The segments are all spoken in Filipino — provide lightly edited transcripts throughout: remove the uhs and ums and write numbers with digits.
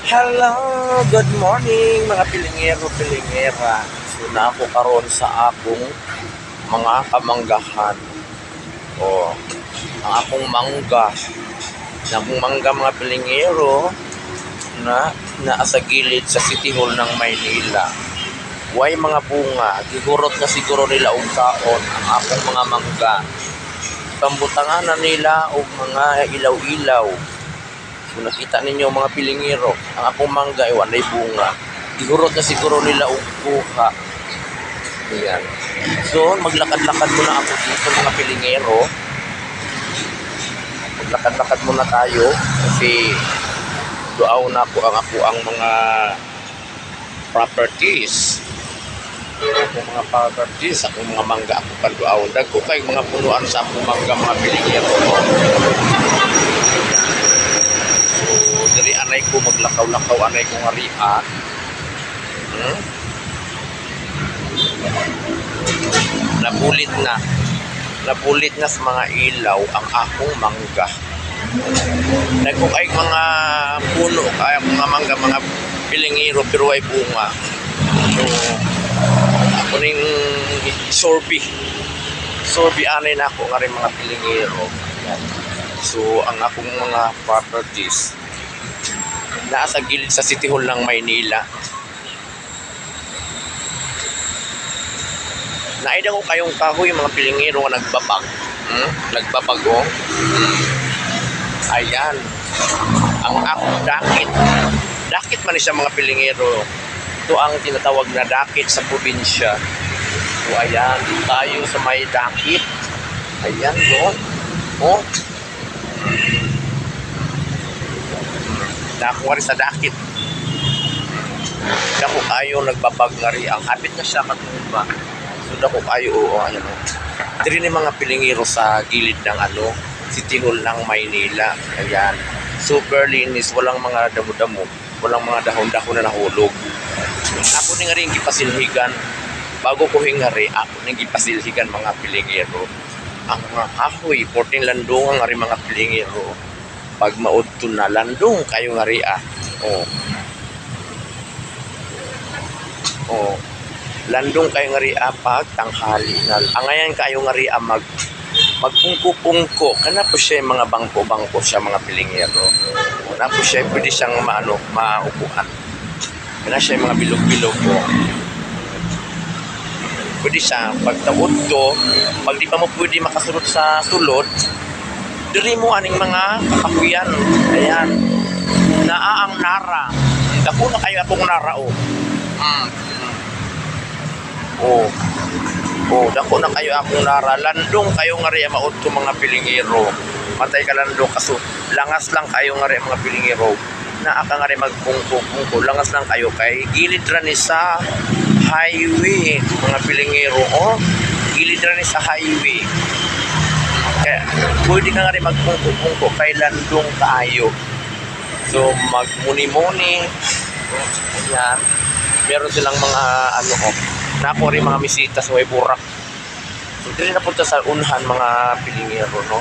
Hello, good morning mga pilingero, pilingera. So na ako karon sa akong mga kamanggahan. O, ang akong mangga. Ang mangga mga pilingero na naasa gilid sa City Hall ng Maynila. Way mga bunga, gihurot na siguro nila og kaon ang akong mga mangga. Pambutangan na nila og mga ilaw-ilaw. Kung nakita ninyo mga pilingero, ang akong mangga ay walay bunga. Gihurot na siguro nila og buka. Ayan. So, maglakad-lakad muna ako dito mga pilingero. Maglakad-lakad muna tayo kasi duaw na po ang mga properties. Akong mga properties, akong mga mangga ako panduaw. Dagko kay mga punuan sa akong mangga mga pilingero. Diri anay ko maglakaw-lakaw anay ko nga ria. Napulit na sa mga ilaw ang akong mangga. Nagkukay mga puno kaya mga mangga, mga pilingero pero ay bunga. So ako ning sorbi anay na ako nga rin mga pilingero. So ang akong mga properties nasa gilid sa City Hall ng Maynila. Naida ko kayong kahoy mga pilingero nga nagbabag. Nagbabag oh. Ayan. Ang akong dakit. Dakit man siya mga pilingero. Ito ang tinatawag na dakit sa probinsya. So ayan, tayo sa may dakit. Ayan doon. Oh. Nakuha rin sa dakit. Dako kayo nagbabag nga rin. Ang habit na siya matumba. So dako kayo, ayan o. Diri ni mga pilingero sa gilid ng City Hall ng Maynila. Ayan. Super linis. Walang mga damo-damo. Walang mga dahon-dahon na nahulog. Ako ni nga rin gipasilhigan. Bago ko hingari, ako ni gipasilhigan mga pilingero. Ang mga kahoy, 14 landungan nga rin mga pilingero. Pag maudto na landong kayo nga ria. Landong kayo nga ria pag tanghali na. Angayan kayo nga ria magpungko-pungko. Kana po siya mga bangko-bangko siya mga pilingero. Na po siya pwede siyang maupuan. Kana siya mga bilog-bilog po. Pwede siya pag taudto, pag di pa mo pwede makasulod sa sulod, diri mo aning mga kakahuyan. Ayan. Naa ang nara. Dako na kayo akong nara dako na kayo akong nara. Landong kayo nga rin maudto mga pilingero. Matay ka landong kaso langas lang kayo nga rin mga pilingero. Naa ka nga rin magpungko-pungko. Langas lang kayo kay gilid ra ni sa highway mga pilingero. Gilid ra ni sa highway. Kaya pwede ka nga rin magpungko-pungko kay landong kaayo. So magmuni-muni. Yan. Meron silang mga nako rin mga misita sa way burak. So dili na punta sa unhan mga pilingero no.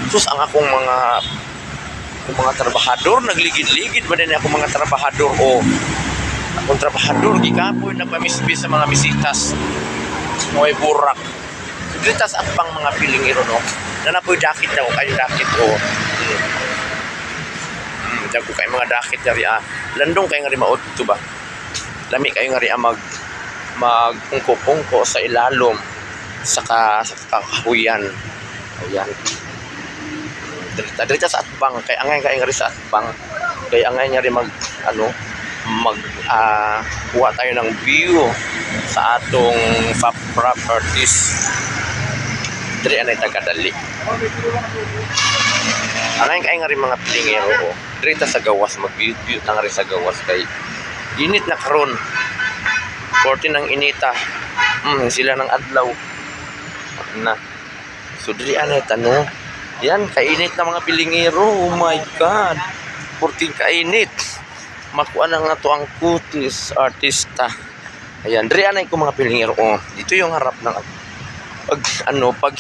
Sus ang akong mga trabahador nagligid-ligid ba din ako mga trabahador akong trabahador gikapoy nagpamisbis sa mga misitas sa way burak. Dito sa atpang mga pilingero no. Nanapoy dakit daw kayo dakit dago kay mga dakit dari landong kay nga ri maudto ba. Lami kayo nga ri magpungko-pungko sa ilalom sa kakahuyan. Ayan. Dito sa atbang kay angay kay nga ri sa atbang kay angay nga ri kuha tayo ng view sa atong properties. Diri anay tagadali. Angay kay nga rin mga pilingero diri ta sa gawas mag-view ta nga rin sa gawas kay init na karon. 14 ang inita. Sila ng adlaw. Na. So diri anay tanong. Yan kainit na mga pilingero. Oh my god. 14 kainit. Makuha na nga to ang kutis artista. Ayan, diri anay ko mga pilingero. Dito yung harap ng pag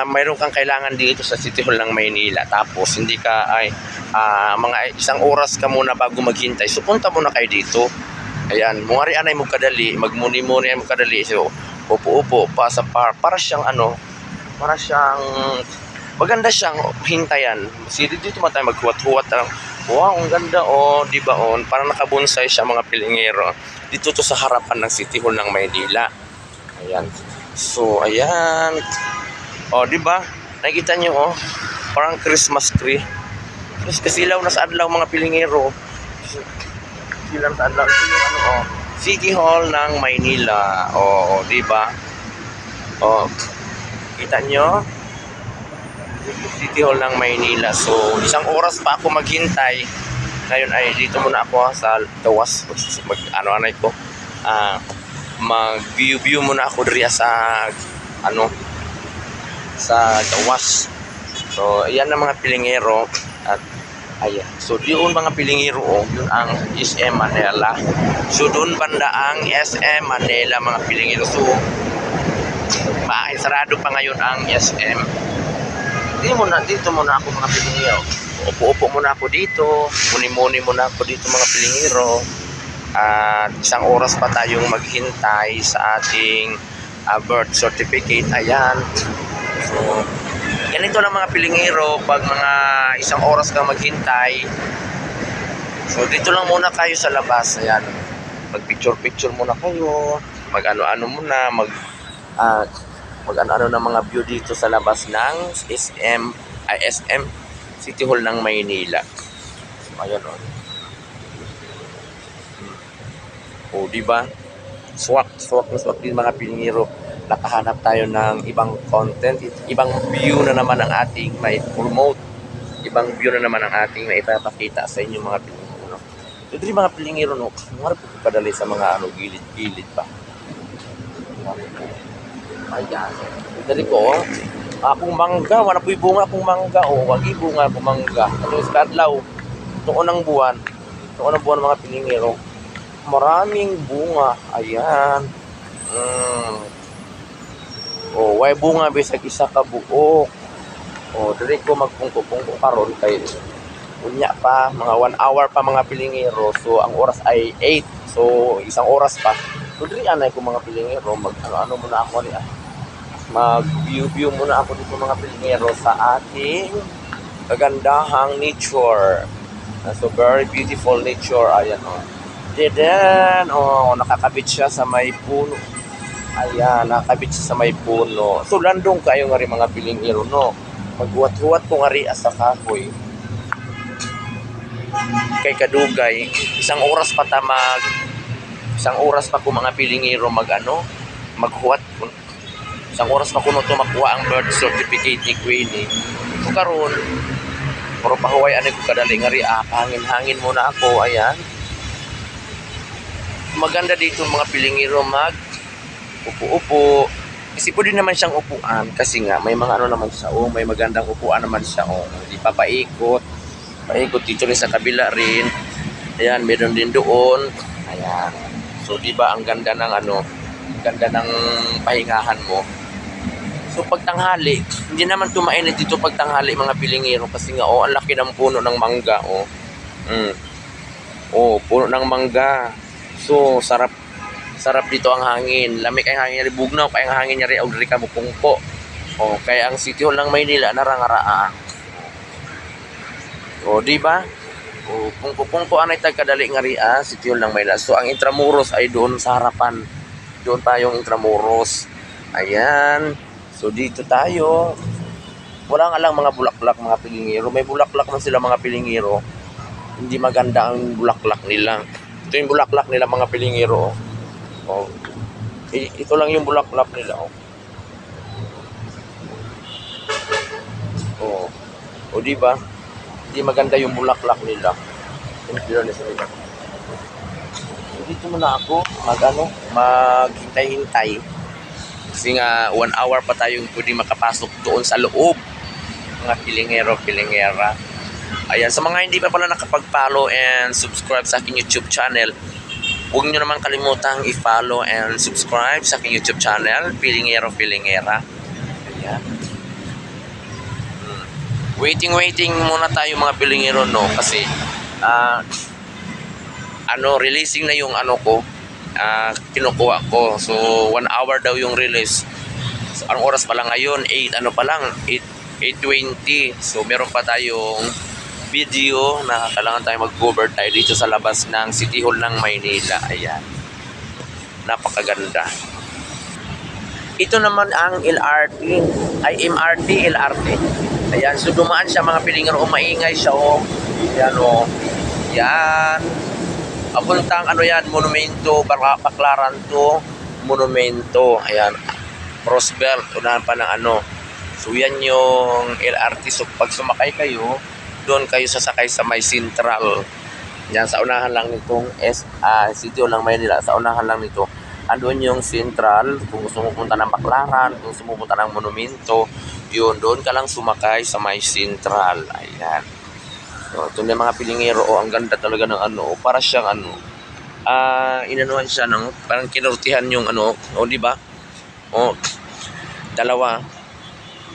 mayroon kang kailangan dito sa City Hall ng Maynila, tapos hindi ka mga isang oras ka muna bago maghintay, so punta muna kayo dito. Ayan, mungari anay mo kadali, magmuni-muni mo kadali, so upo-upo pa sa para siyang maganda siyang hintayan. Sige, dito man tayo maghuwat-huwat lang. Wow, ang ganda di ba parang nakabonsay siya mga pilingero. Dito to sa harapan ng City Hall ng Maynila. Ayan. So, ayan. Di ba? Nakikita niyo parang Christmas tree. Tapos kasilaw na sa adlaw mga pilingero. Kasilaw sa adlaw. City Hall ng Maynila. Di ba? Kita niyo? City Hall ng Maynila. So, isang oras pa ako maghintay. Ngayon ay dito muna ako sa Tawas. Ano-anay ko. Mag-view muna ako diri sa sa Tawas. So, ayan ang mga pilingero. At ayan. So, doon mga pilingero, yun ang SM Manila. So, doon banda ang SM Manila mga pilingero. So, sarado pa ngayon ang SM. Dito muna ako mga pilingero. Upo-upo muna ako dito. Muni-muni muna ako dito mga pilingero. At isang oras pa tayong maghintay sa ating birth certificate. Ayan. So, ganito lang mga pilingero pag mga isang oras kang maghintay. So, dito lang muna kayo sa labas. Ayan. Mag-picture-picture muna kayo. Mag-ano-ano muna. Mag-ano-ano ng mga view dito sa labas ng SM City Hall ng Maynila. So, ayan di ba? Swak din mga pilingero. Nakahanap tayo ng ibang content, ibang view na naman ang ating may promote. Ibang view na naman ang ating may ipapakita sa inyo mga pilingero. So, di mga pilingero marap ko kadali sa mga gilid-gilid pa. Ayan. Dali ko, akong mangga, wala po'y bunga akong mangga. Wagi bunga akong mangga. Ano sa kadlaw, noong unang buwan mga pilingero, maraming bunga. Ayan. Way bunga bisag isa ka buok. Dali ko magpungko-pungko karon kay unya pa, mga 1 hour pa mga pilingero. So, ang oras ay 8. So, isang oras pa. So, dali anay ko mga pilingero, mag-ano muna ako mag-view muna ako dito mga pilingero sa ating kagandahang nature. So, very beautiful nature. Ayan Then, nakakabit siya sa may puno. Ayan, nakakabit siya sa may puno. So, landong kayo nga rin mga pilingero, maghuwat-huwat ko nga rin sa kahoy. Kay kadugay, isang oras pa ko mga pilingero maghuwat. Isang oras pa ko makuha ang birth certificate ni Queenie. So karon, puro pahuway ko kadali nga rin, hangin muna ako. Ayan. Maganda dito mga pilingero upo-upo. Kasi pwede naman siyang upuan kasi nga may mga naman siya. May magandang upuan naman siya. Hindi pa paikot dito rin sa kabila rin. Ayan, meron din doon. Ayan. So, di ba ang ganda ng pahingahan mo. So, pagtanghali, hindi naman tumainit dito pagtanghali mga pilingero kasi nga, ang laki ng puno ng mangga, puno ng mangga. So, sarap dito ang hangin. Lamig ang hangin, bugnaw kaya ang hangin niya rin, og ka mo pungko. Kaya ang City Hall ng Maynila narangaraa. Di ba? Pungko anay tagkadali nga ria, City Hall ng Maynila. So, ang Intramuros ay doon sa harapan. Doon tayong Intramuros. Ayan. So, dito tayo. Wala nga lang mga bulaklak mga pilingero. May bulaklak man sila mga pilingero. Hindi maganda ang bulaklak nila. Ito yung bulaklak nila mga pilingero. Ito lang yung bulaklak nila. Di ba? Hindi maganda yung bulaklak nila. Dito muna ako maghintay-hintay. Kasi nga 1 hour pa tayong pwede makapasok doon sa loob. Mga pilingero-pilingera. Ayan, sa mga hindi pa pala nakapag-follow and subscribe sa aking YouTube channel, huwag nyo naman kalimutang i-follow and subscribe sa aking YouTube channel, Pilingero-Pilingera. Ayan. Waiting muna tayo mga pilingero, no? Kasi, releasing na yung ko, kinukuha ko. So, 1 hour daw yung release. So, anong oras pa lang ngayon? 8:20. So, meron pa tayong video na kailangan tayo mag-cover tayo dito sa labas ng City Hall ng Maynila. Ayan. Napakaganda. Ito naman ang LRT, ay MRT. Ayan, so dumaan siya mga pilingero, maingay siya, Ayan, Yan. Papuntang Monumento, Baclaran to Monumento. Ayan. Crossbelt, unahan pa ng So yan yung LRT. So pag sumakay kayo, doon kayo sasakay sa may Central. Yan, sa unahan lang nitong City Hall ng Maynila, sa unahan lang nito. Andun yung Central, kung gusto mo punta ng Baclaran, kung gusto mo punta ng Monumento, yun, doon ka lang sumakay sa may Central. Ayan. So, ito na mga pilingero, ang ganda talaga ng para siyang inanuhan siya ng, parang kinurtihan yung di ba? Dalawa.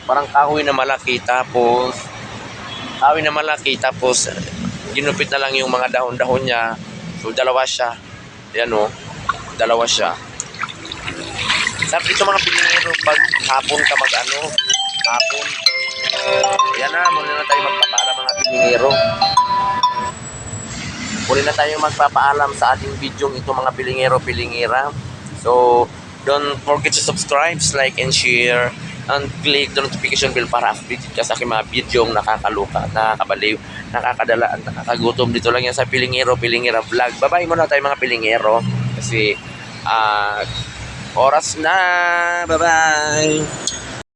Parang kahoy na malaki, tapos ginupit na lang yung mga dahon-dahon niya. So, dalawa siya. Ayan, dalawa siya. Sabi dito mga pilingero, pag hapon ka hapon. Ayan na, muna na tayo magpapaalam mga pilingero. Muli na tayo magpapaalam sa ating video ito mga pilingero-pilingira. So, don't forget to subscribe, like, and share, and click the notification bell para update ka sa aking mga video nakakaluka, nakakabaliw, nakakadala, at nakakagutom. Dito lang yan sa Pilingero-Pilingira Vlog. Bye-bye muna tayo mga pilingero. Kasi, oras na. Bye-bye.